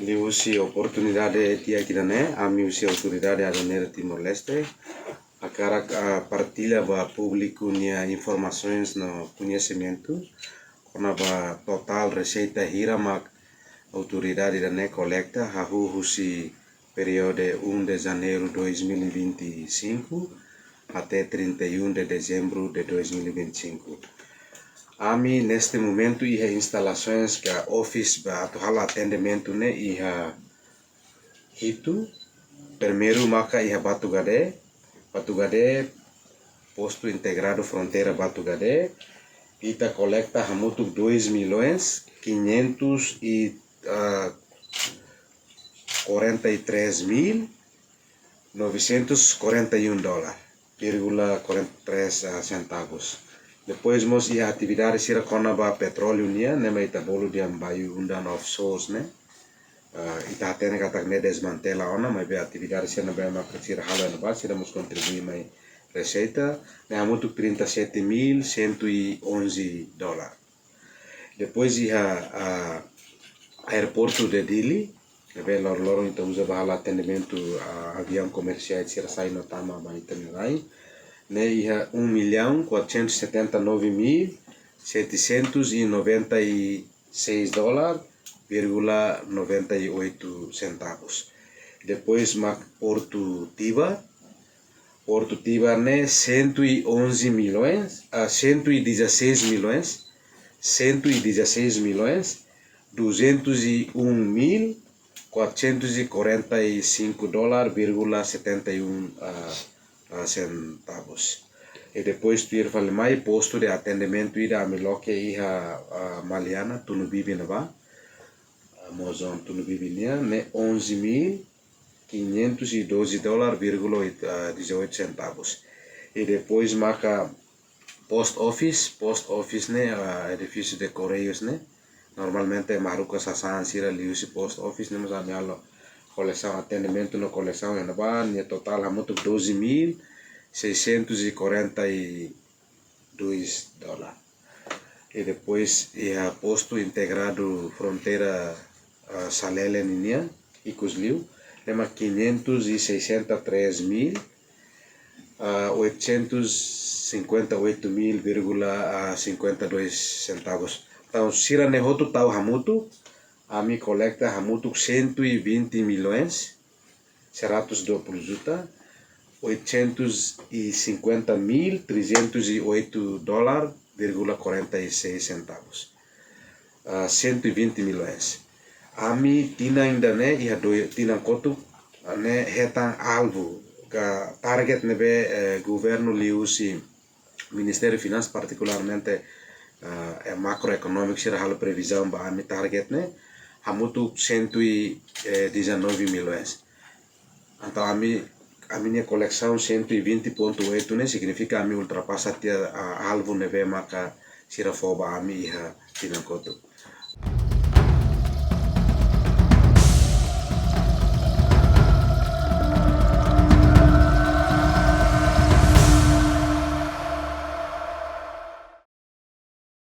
Liusi oportunidade dia aqui né, a usi autoridade aduaneira Timor-Leste, a cara partilha ba público nia informações no conhecimento, quando ba total receita hira mak autoridade da né coleta, hahu husi período 1 de janeiro de 2025 até 31 de dezembro de 2025. Ami neste momento iha instalações que a office ba atual atendimento né iha hitu primeiro maka iha Batugade posto integrado fronteira Batugade ita coleta hamutu 2.543.941 dólares, 43 centavos. Depois mos ia atividade sira kona ba petróleo nia, nema ita bolu dia bayu undan offshore né. Ita atene katak ne desmantela ona, mas be atividade sira ba mak sira hala na ba sira mos contribuir mai receita, ne hamutu 37.111 dólares. Depois ia aeroporto de Dili, be lor então usa bahala atendimento avião comercial sira sai no tama ba itinerai. Ne ia 1.479.796 dólares, 98 centavos. Depois mak Porto Tiba ne 116 milhões 201.445 dólares, 71 centavos. E depois tu fale mais posto de atendimento ida amiloke iha Maliana Tunubibi na ba Amazon Tunubibi nia ne 11.512 dólares, 18 centavos. E depois marca post office né edifício de correios né, normalmente maruka sasan sira liusi post office né, mas amialo coleção atendimento no coleção na ba nia total hamutu 12.642 dólares. E depois ia posto integrado fronteira Salele ninia Icosliu, tema 568.858.52 centavos. Então, sira nehotu tau hamutu, ami coleta hamutu 120 milhões 120 juta 850.308 dólares, 46 centavos. 120 milhões. Ami tina ainda né ia tina kotu né hetang alvo ka target nebe governo liusi Ministério de Finanças particularmente macroeconômico sira hal previsão ba ami target né hamutu 119 milhões. Então a minha coleção 120.8 né significa a mi ultrapassa a alvo neve maka sira foba a mi iha tinangkotu.